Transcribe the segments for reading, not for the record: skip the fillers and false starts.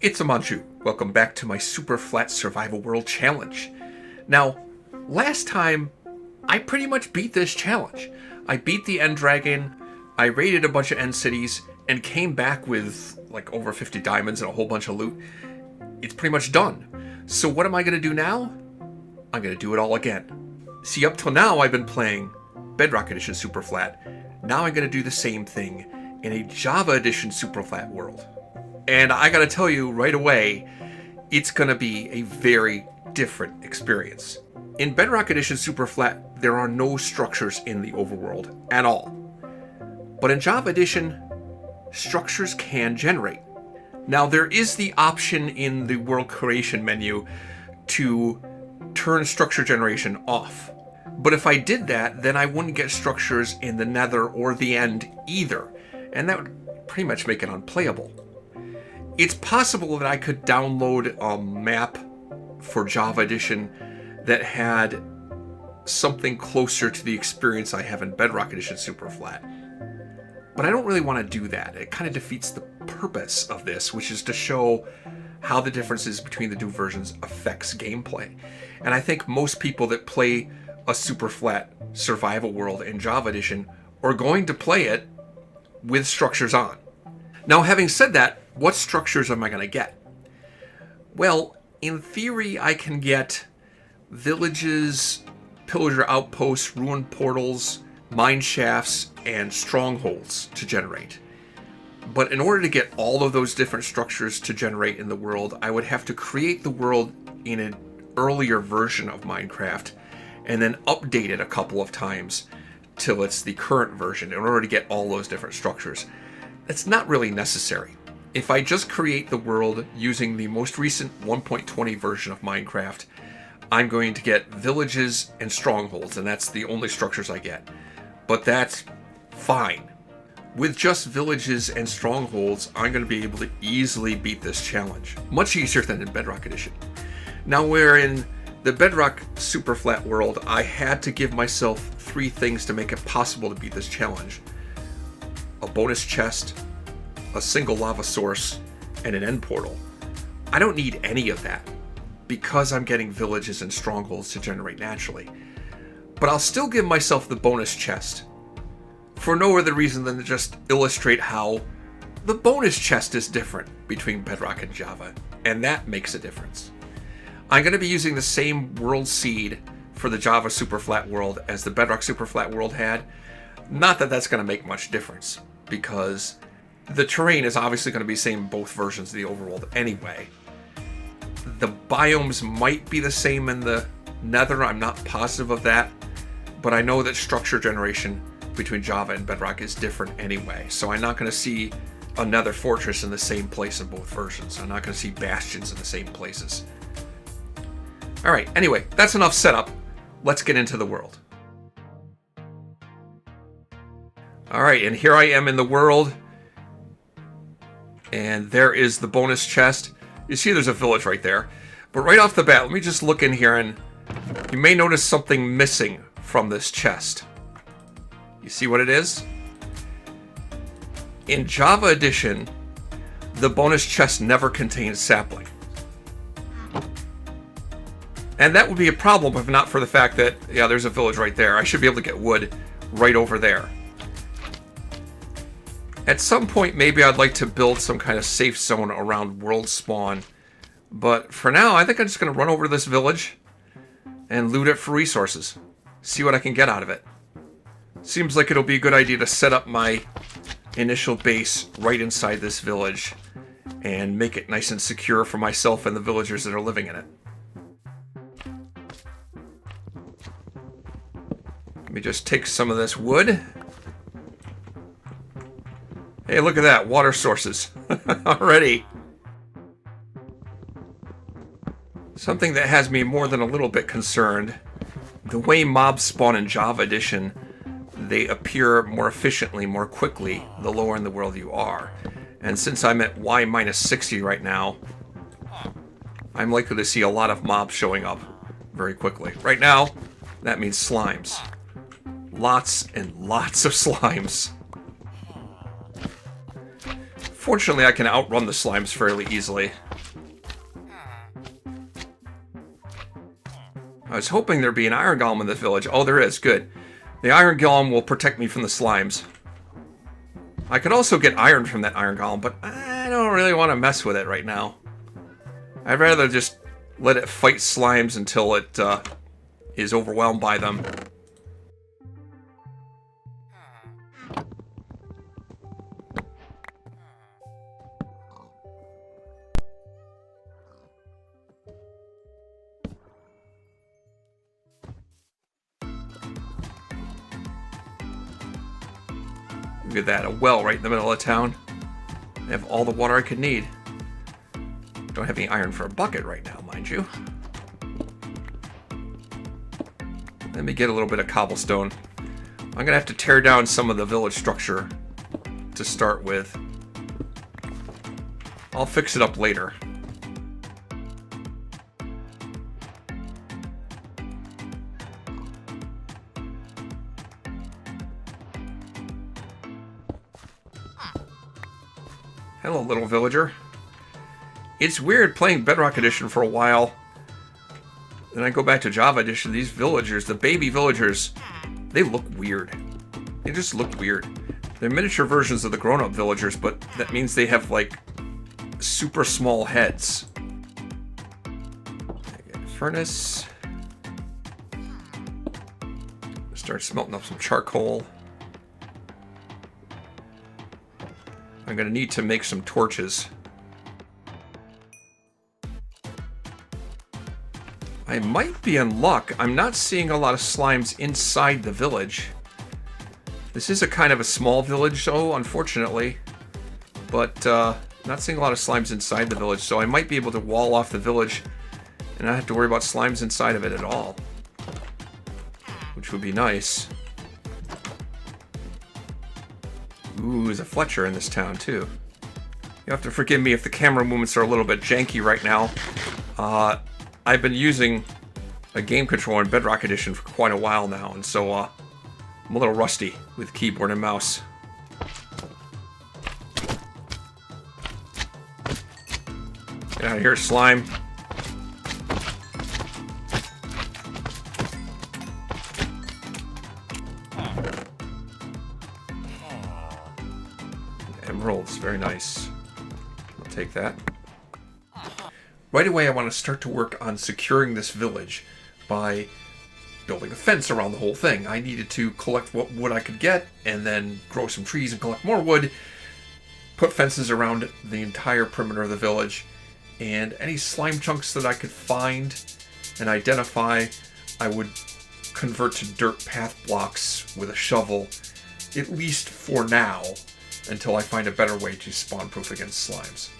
It's Amanju. Welcome back to my Superflat Survival World Challenge. Now, last time, I pretty much beat this challenge. I beat the End Dragon, I raided a bunch of End Cities, and came back with like over 50 diamonds and a whole bunch of loot. It's pretty much done. So what am I going to do now? I'm going to do it all again. See, up till now, I've been playing Bedrock Edition Superflat. Now I'm going to do the same thing in a Java Edition Superflat world. And I gotta tell you right away, it's gonna be a very different experience. In Bedrock Edition Superflat, there are no structures in the overworld at all. But in Java Edition, structures can generate. Now, there is the option in the world creation menu to turn structure generation off. But if I did that, then I wouldn't get structures in the Nether or the End either. And that would pretty much make it unplayable. It's possible that I could download a map for Java Edition that had something closer to the experience I have in Bedrock Edition Superflat. But I don't really want to do that. It kind of defeats the purpose of this, which is to show how the differences between the two versions affects gameplay. And I think most people that play a Superflat survival world in Java Edition are going to play it with structures on. Now, having said that, what structures am I going to get? Well, in theory, I can get villages, pillager outposts, ruined portals, mine shafts, and strongholds to generate. But in order to get all of those different structures to generate in the world, I would have to create the world in an earlier version of Minecraft and then update it a couple of times till it's the current version in order to get all those different structures. That's not really necessary. If I just create the world using the most recent 1.20 version of Minecraft, I'm going to get villages and strongholds, and that's the only structures I get. But that's fine. With just villages and strongholds, I'm going to be able to easily beat this challenge. Much easier than in Bedrock Edition. Now, where in the Bedrock Superflat world, I had to give myself 3 things to make it possible to beat this challenge. A bonus chest, a single lava source, and an end portal. I don't need any of that because I'm getting villages and strongholds to generate naturally. But I'll still give myself the bonus chest for no other reason than to just illustrate how the bonus chest is different between Bedrock and Java, and that makes a difference. I'm going to be using the same world seed for the Java Superflat world as the Bedrock Superflat world had. Not that that's going to make much difference, because the terrain is obviously going to be the same in both versions of the overworld anyway. The biomes might be the same in the Nether, I'm not positive of that, but I know that structure generation between Java and Bedrock is different anyway, so I'm not going to see a Nether fortress in the same place in both versions. I'm not going to see bastions in the same places. Alright, anyway, that's enough setup. Let's get into the world. Alright, and here I am in the world. And there is the bonus chest. You see there's a village right there. But right off the bat, let me just look in here and you may notice something missing from this chest. You see what it is? In Java Edition, the bonus chest never contains sapling. And that would be a problem if not for the fact that, yeah, there's a village right there. I should be able to get wood right over there. At some point, maybe I'd like to build some kind of safe zone around world spawn. But for now, I think I'm just going to run over to this village and loot it for resources. See what I can get out of it. Seems like it'll be a good idea to set up my initial base right inside this village and make it nice and secure for myself and the villagers that are living in it. Let me just take some of this wood. Hey, look at that, water sources already. Something that has me more than a little bit concerned. The way mobs spawn in Java Edition, they appear more efficiently, more quickly, the lower in the world you are. And since I'm at Y-60 right now, I'm likely to see a lot of mobs showing up very quickly. Right now, that means slimes. Lots and lots of slimes. Fortunately, I can outrun the slimes fairly easily. I was hoping there'd be an iron golem in the village. Oh, there is. Good. The iron golem will protect me from the slimes. I could also get iron from that iron golem, but I don't really want to mess with it right now. I'd rather just let it fight slimes until it is overwhelmed by them. Look at that, a well right in the middle of town. I have all the water I could need. Don't have any iron for a bucket right now, mind you. Let me get a little bit of cobblestone. I'm gonna have to tear down some of the village structure to start with. I'll fix it up later. Hello, little villager. It's weird playing Bedrock Edition for a while. Then I go back to Java Edition. These villagers, the baby villagers, they look weird. They just look weird. They're miniature versions of the grown-up villagers, but that means they have, like, super small heads. Furnace. Start smelting up some charcoal. I'm going to need to make some torches. I might be in luck. I'm not seeing a lot of slimes inside the village. This is a kind of a small village, though, unfortunately. But not seeing a lot of slimes inside the village, so I might be able to wall off the village and not have to worry about slimes inside of it at all. Which would be nice. Ooh, there's a Fletcher in this town, too. You have to forgive me if the camera movements are a little bit janky right now. I've been using a game controller in Bedrock Edition for quite a while now, and so I'm a little rusty with keyboard and mouse. Get out of here, slime. Emeralds, very nice. I'll take that. Right away, I want to start to work on securing this village by building a fence around the whole thing. I needed to collect what wood I could get, and then grow some trees and collect more wood, put fences around the entire perimeter of the village, and any slime chunks that I could find and identify, I would convert to dirt path blocks with a shovel, at least for now, until I find a better way to spawn-proof against slimes.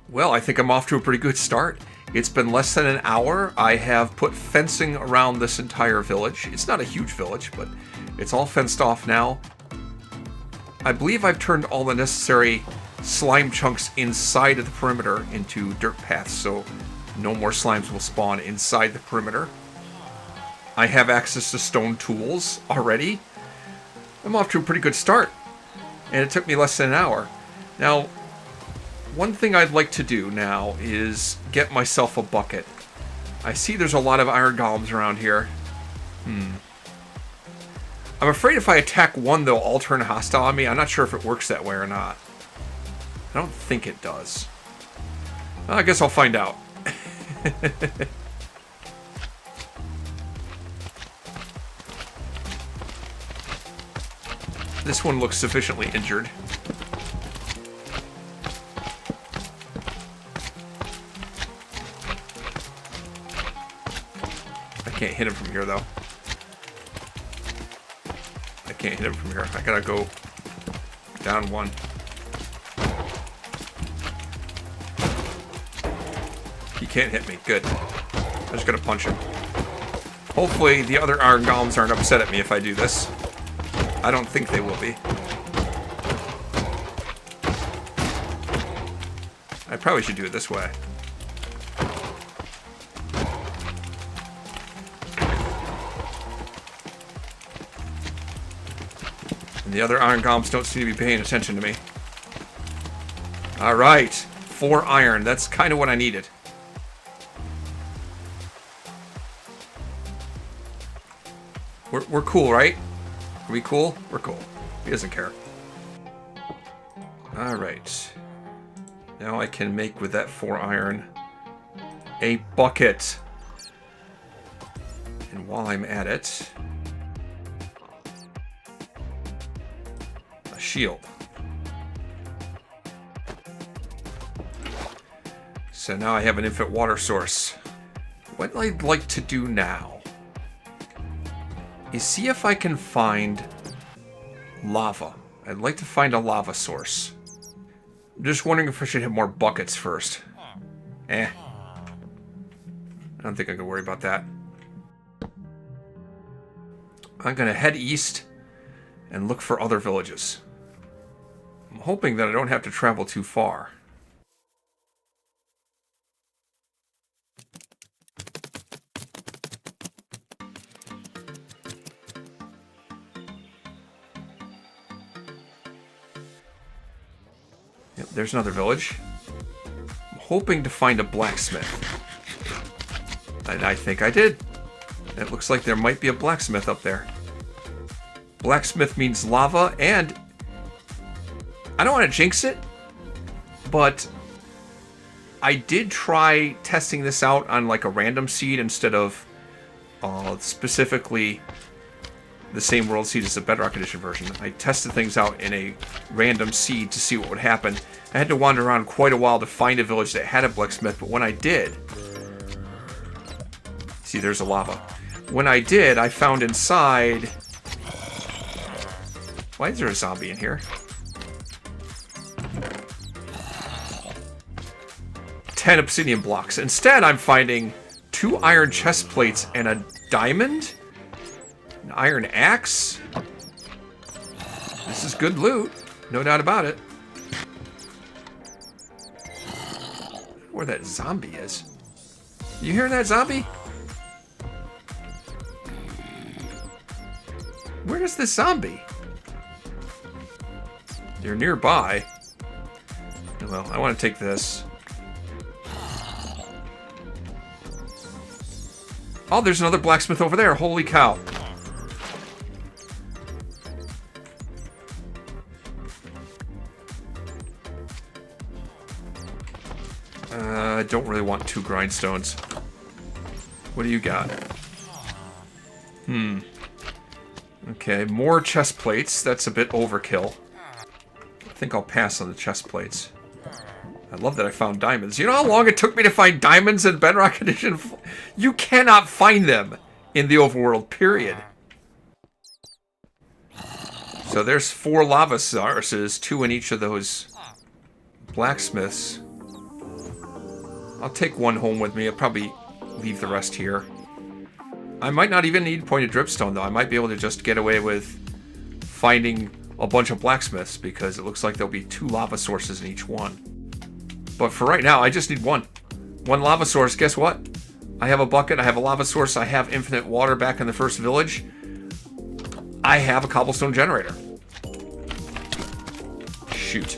Well, I think I'm off to a pretty good start. It's been less than an hour. I have put fencing around this entire village. It's not a huge village, but it's all fenced off now. I believe I've turned all the necessary slime chunks inside of the perimeter into dirt paths, so no more slimes will spawn inside the perimeter. I have access to stone tools already. I'm off to a pretty good start, and it took me less than an hour. Now, one thing I'd like to do now is get myself a bucket. I see there's a lot of iron golems around here. I'm afraid if I attack one, they'll all turn hostile on me. I'm not sure if it works that way or not. I don't think it does. Well, I guess I'll find out. This one looks sufficiently injured. I can't hit him from here, though. I can't hit him from here. I gotta go down one. He can't hit me. Good. I'm just gonna punch him. Hopefully the other iron golems aren't upset at me if I do this. I don't think they will be. I probably should do it this way. And the other iron golems don't seem to be paying attention to me. Alright. 4 iron. That's kind of what I needed. We're cool, right? Are we cool? We're cool. He doesn't care. Alright. Now I can make with that 4 iron a bucket. And while I'm at it, a shield. So now I have an infinite water source. What I'd like to do now is see if I can find lava. I'd like to find a lava source. I'm just wondering if I should have more buckets first. I don't think I can worry about that. I'm gonna head east and look for other villages. I'm hoping that I don't have to travel too far. Yep, there's another village. I'm hoping to find a blacksmith. And I think I did. It looks like there might be a blacksmith up there. Blacksmith means lava, and I don't want to jinx it, but I did try testing this out on like a random seed instead of specifically the same world seed as the Bedrock Edition version. I tested things out in a random seed to see what would happen. I had to wander around quite a while to find a village that had a blacksmith, but when I did... See, there's a lava. When I did, I found inside... Why is there a zombie in here? 10 obsidian blocks. Instead, I'm finding 2 iron chest plates and a diamond? An iron axe? This is good loot. No doubt about it. I don't know where that zombie is. You hearing that, zombie? Where is this zombie? You're nearby. Well, I want to take this. Oh, there's another blacksmith over there. Holy cow. I don't really want 2 grindstones. What do you got? Okay, more chest plates. That's a bit overkill. I think I'll pass on the chest plates. I love that I found diamonds. You know how long it took me to find diamonds in Bedrock Edition? You cannot find them in the overworld, period. So there's 4 lava sources, 2 in each of those blacksmiths. I'll take one home with me. I'll probably leave the rest here. I might not even need pointed dripstone, though. I might be able to just get away with finding a bunch of blacksmiths, because it looks like there'll be 2 lava sources in each one. But for right now, I just need one. One lava source. Guess what? I have a bucket. I have a lava source. I have infinite water back in the first village. I have a cobblestone generator. Shoot.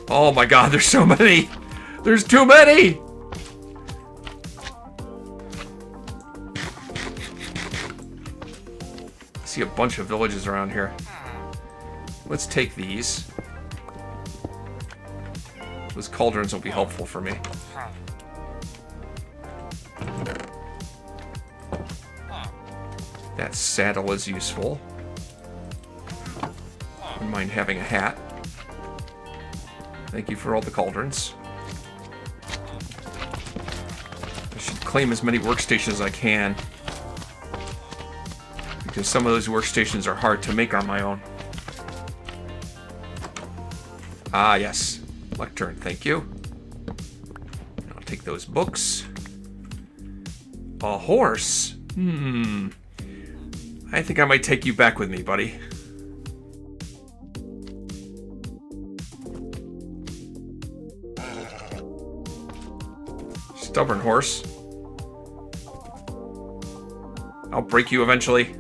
Oh my god, there's so many! There's too many! I see a bunch of villages around here. Let's take these. Those cauldrons will be helpful for me. That saddle is useful. Wouldn't mind having a hat. Thank you for all the cauldrons. I should claim as many workstations as I can, because some of those workstations are hard to make on my own. Ah, yes. Lectern, thank you. I'll take those books. A horse? I think I might take you back with me, buddy. Stubborn horse. I'll break you eventually.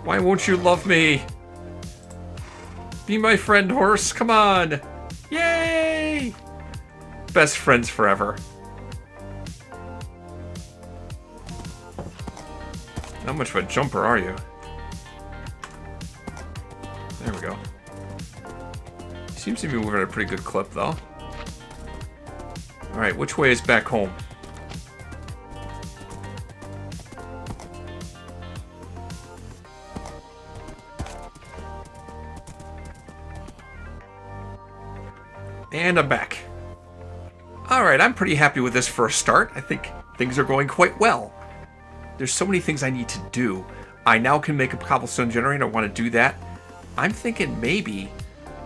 Why won't you love me? Be my friend, horse. Come on. Yay! Best friends forever. How much of a jumper are you? There we go. Seems to be moving at a pretty good clip, though. Alright, which way is back home? And I'm back. Alright, I'm pretty happy with this for a start. I think things are going quite well. There's so many things I need to do. I now can make a cobblestone generator. I want to do that. I'm thinking maybe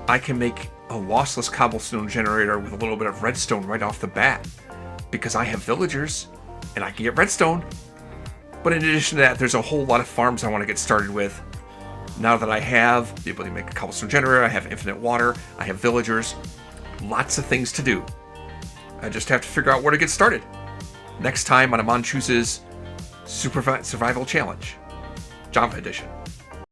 I can make a lossless cobblestone generator with a little bit of redstone right off the bat, because I have villagers and I can get redstone. But in addition to that, there's a whole lot of farms I want to get started with. Now that I have the ability to make a cobblestone generator, I have infinite water, I have villagers, lots of things to do. I just have to figure out where to get started. Next time on Amon Chooses Superflat Survival Challenge, Java Edition.